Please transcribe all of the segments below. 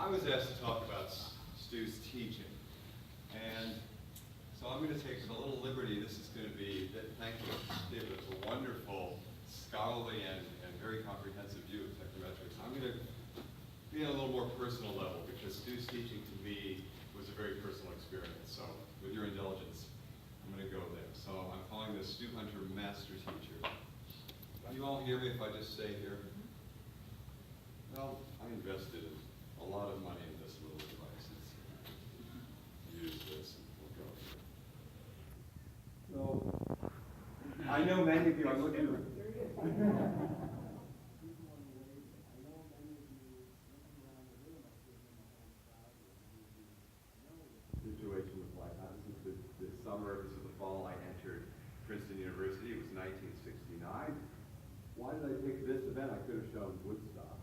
I was asked to talk about Stu's teaching, and so I'm going to take a little liberty. This is going to be, thank you, David, it's a wonderful, scholarly, and very comprehensive view of Technometrics. I'm going to be on a little more personal level, because Stu's teaching to me was a very personal experience. So with your indulgence, I'm going to go there. So I'm calling this Stu Hunter Master Teacher. Can you all hear me if I just say here? Well, I invested a lot of money in this little device. Use this and we'll go here. So, I know many of you are looking at situation with life. This is the summer, this is the fall I entered Princeton University. It was 1969. Why did I pick this event? I could have shown Woodstock.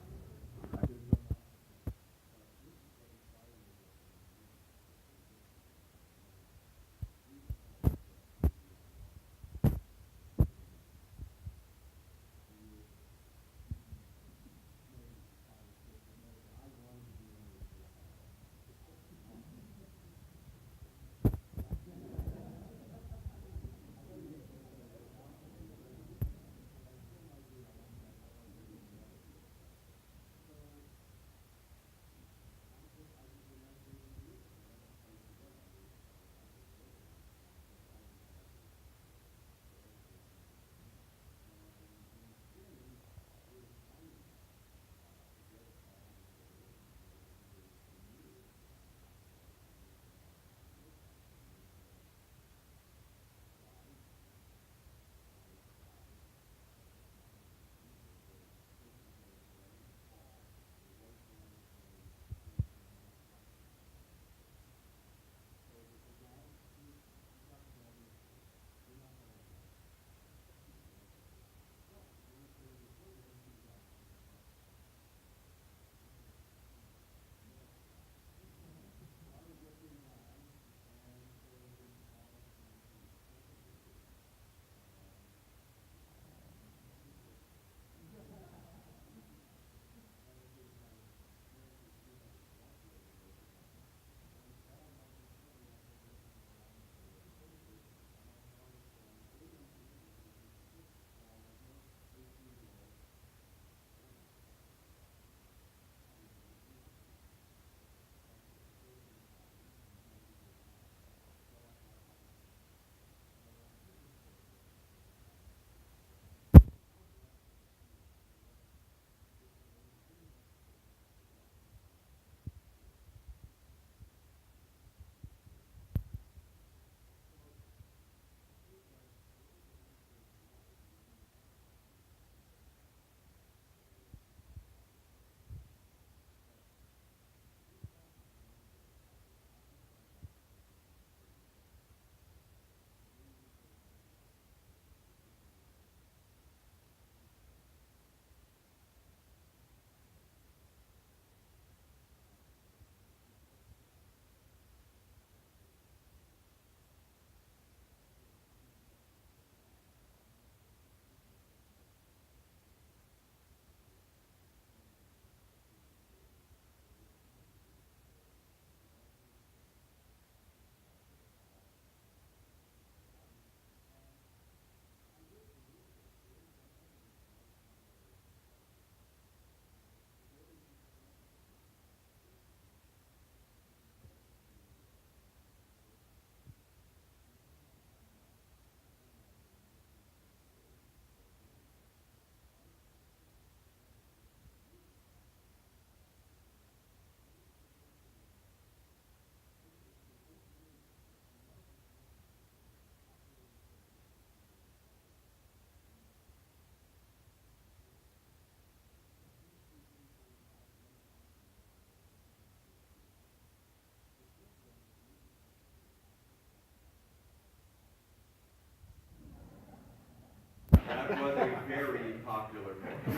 That was a very popular course. And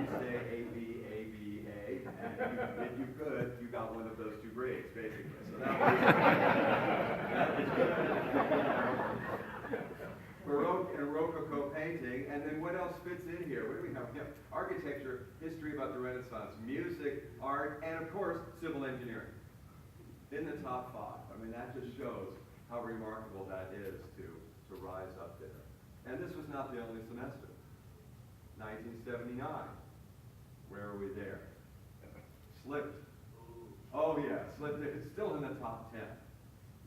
you say A, B, A, B, A, and if you could, you got one of those two grades, basically. So that was good. Baroque and Rococo painting, and then what else fits in here? What do we have? We have architecture, history about the Renaissance, music, art, and of course, civil engineering. In the top 5. I mean, that just shows how remarkable that is to rise up there. And this was not the only semester. 1979. Where are we there? Slipped. Oh yeah, slipped. It's still in the top 10.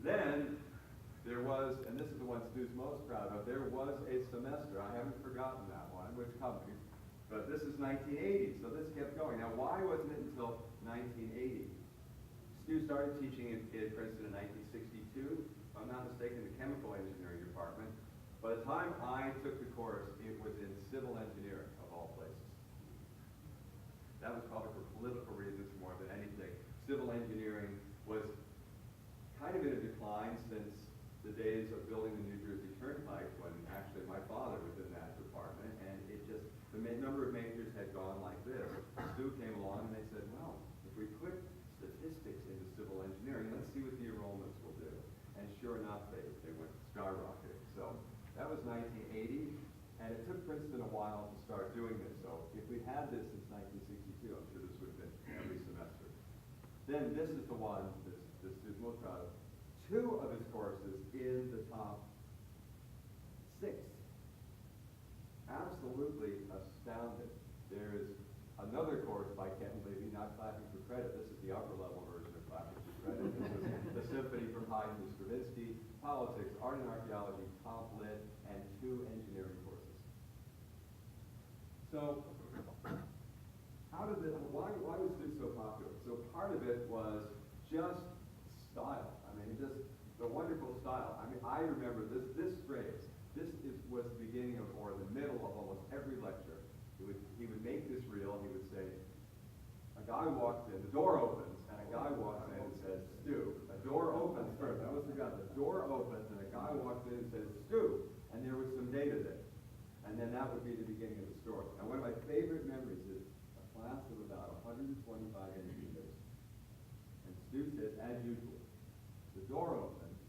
Then there was, and this is the one Stu's most proud of, there was a semester, I haven't forgotten that one, which coming, but this is 1980, so this kept going. Now why wasn't it until 1980? Stu started teaching at Princeton in 1962, if I'm not mistaken, the chemical engineering department. By the time I took the course, it was in civil engineering, of all places. That was probably for political reasons more than anything. Civil engineering was kind of in a decline since the days of building the New Jersey Turnpike, when actually my father was in that department, and it just, the number of majors had gone like this. Stu came along and they said, well, if we put statistics into civil engineering, let's see what the enrollments will do. And sure enough, they went skyrocketing. So that was 1980, and it took Princeton a while to start doing this. So if we had this since 1962, I'm sure this would have been every semester. Then this is the one that Stu's most proud of. 2 of his courses in the top 6. Absolutely astounding. There is another course by Ken Levy, not clapping for credit. This is the upper level version of clapping for credit. This is the Symphony from Haydn to Stravinsky, politics, art and archaeology, comp lit, and 2 engineering courses. So, why was this so popular? So part of it was just style. I mean, just the wonderful style. I mean, I remember this phrase. This was the beginning of, or the middle of almost every lecture. He would make this reel. He would say, a guy walks in, the door opens, and a guy walks in and says, Stu. A door opens first. I almost forgot. The door opens, and a guy walks in and says, Stu. And there was some data there. And then that would be the beginning of the story. And one of my favorite memories is a class of about 125 engineers. And Stu says, as usual, the door opens,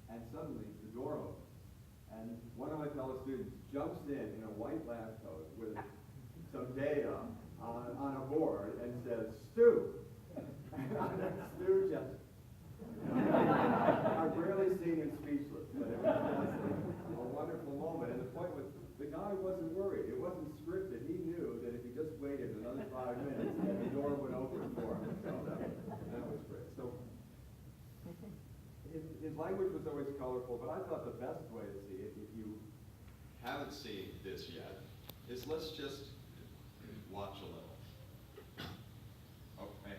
and suddenly the door opens. And one of my fellow students jumps in a white lab coat with some data on a board and says, Stu. And Stu just, I've rarely seen him speechless, but it was a wonderful moment. And the point was, the guy wasn't worried. It wasn't scripted. He knew that if he just waited another 5 minutes, the door would open for him. So that was great. So his language was always colorful, but I thought the best way to see it, if you haven't seen this yet, is let's just watch a little. Oh, hey,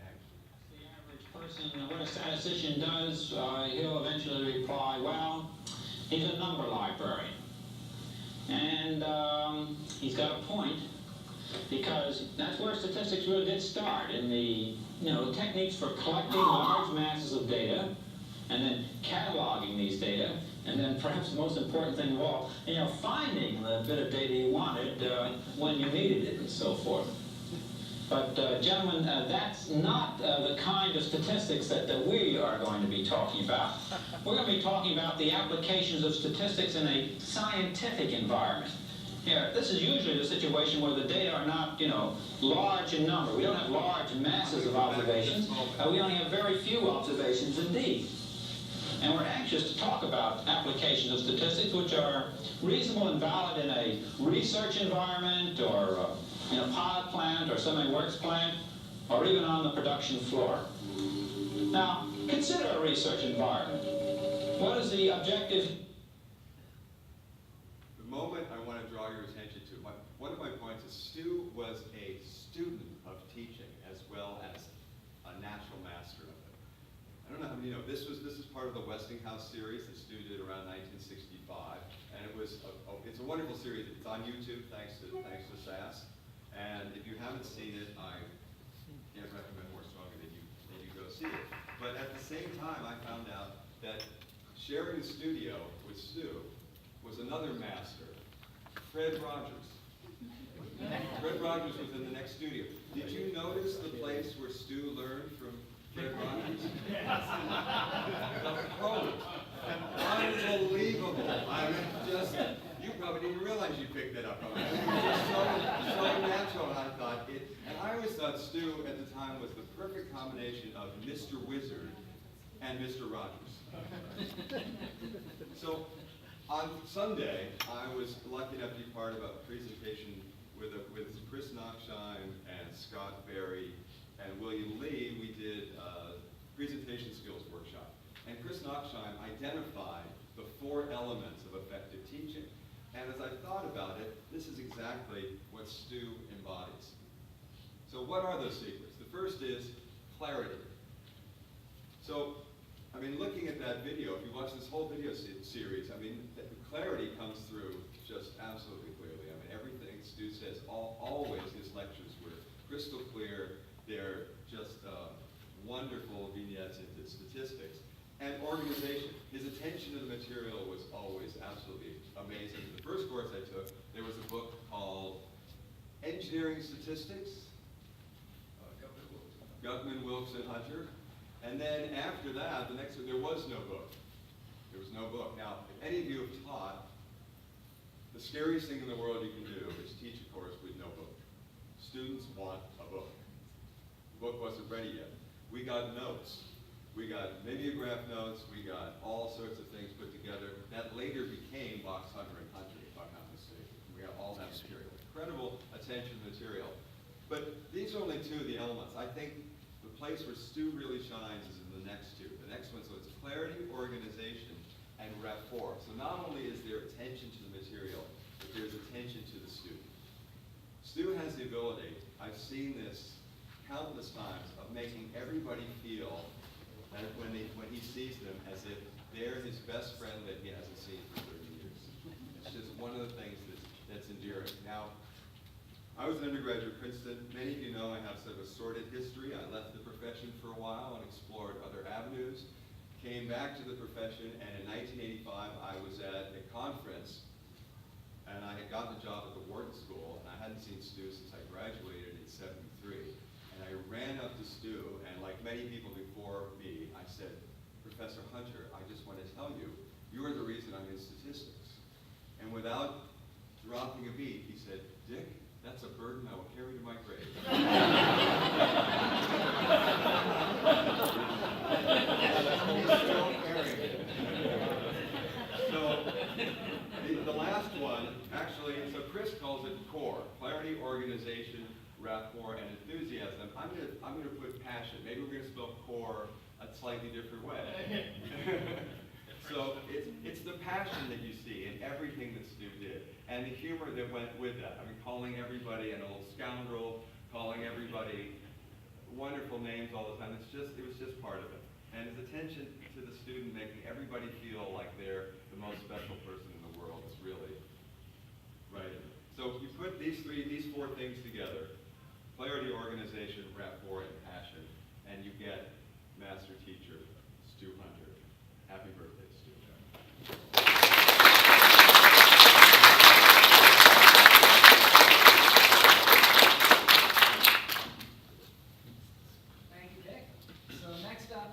The average person, what a statistician does, he'll eventually reply, well, he's a number librarian. And he's got a point, because that's where statistics really did start, in the techniques for collecting large masses of data, and then cataloging these data, and then perhaps the most important thing of all, finding the bit of data you wanted when you needed it, and so forth. But gentlemen, that's not the kind of statistics that we are going to be talking about. We're going to be talking about the applications of statistics in a scientific environment. Here, this is usually the situation where the data are not, large in number. We don't have large masses of observations. We only have very few observations indeed. And we're anxious to talk about applications of statistics which are reasonable and valid in a research environment, or in a pilot plant, or semi-works plant, or even on the production floor. Now, consider a research environment. What is the objective? The moment I want to draw your attention to, one of my points is Stu was a student of teaching as well as a natural master of it. I don't know how many know, this is part of the Westinghouse series that Stu did around 1965, and it's a wonderful series. It's on YouTube, thanks to SAS. And if you haven't seen it, I can't recommend more strongly that you go see it. But at the same time, I found out that sharing the studio with Stu was another master, Fred Rogers. Fred Rogers was in the next studio. Did you notice the place where Stu learned from Fred Rogers? The quote. Unbelievable. I mean, probably didn't realize you picked that up on me. It was just so natural, and I thought it. And I always thought Stu at the time was the perfect combination of Mr. Wizard and Mr. Rogers. So on Sunday, I was lucky enough to be part of a presentation with Chris Knockshine and Scott Berry and William Lee. We did a presentation skills workshop. And Chris Knockshine identified the 4 elements of effective teaching. And as I thought about it, this is exactly what Stu embodies. So what are those secrets? The first is clarity. So, I mean, looking at that video, if you watch this whole video series, I mean, the clarity comes through just absolutely clearly. I mean, everything Stu says, always his lectures were crystal clear. They're just wonderful vignettes into statistics. And organization. His attention to the material was always absolutely amazing. The first course I took, there was a book called Engineering Statistics, Gutman, Wilkes, and Hunter. And then after that, the next one, there was no book. There was no book. Now, if any of you have taught, the scariest thing in the world you can do is teach a course with no book. Students want a book. The book wasn't ready yet. We got notes. We got mimeograph notes. We got all sorts of things put together. That later became Box Hunter and Hunter, if I'm not mistaken. We got all that material. Incredible attention to material. But these are only 2 of the elements. I think the place where Stu really shines is in the next 2. The next one, so it's clarity, organization, and rapport. So not only is there attention to the material, but there's attention to the student. Stu has the ability, I've seen this countless times, of making everybody feel that when he sees them as if they're his best friend that he hasn't seen for 30 years. It's just one of the things that's endearing. Now, I was an undergraduate at Princeton. Many of you know I have sort of a sordid history. I left the profession for a while and explored other avenues. Came back to the profession, and in 1985 I was at a conference, and I had gotten a job at the Wharton School, and I hadn't seen Stu since I graduated in '73. And I ran up to Stu, and like many people before me, I said, Professor Hunter, I just want to tell you, you are the reason I'm in statistics. And without dropping a beat, he said, Dick, that's a burden I will carry to my grave. He's still carrying it. So the last one, actually, so Chris calls it core, clarity, organization, rapport, and enthusiasm. I'm gonna put passion. Maybe we're gonna spell core a slightly different way. So it's the passion that you see in everything that Stu did, and the humor that went with that. I mean, calling everybody an old scoundrel, calling everybody wonderful names all the time. It was just part of it. And his attention to the student, making everybody feel like they're the most special person in the world, is really right. So if you put these 4 things together, clarity, organization, rapport, and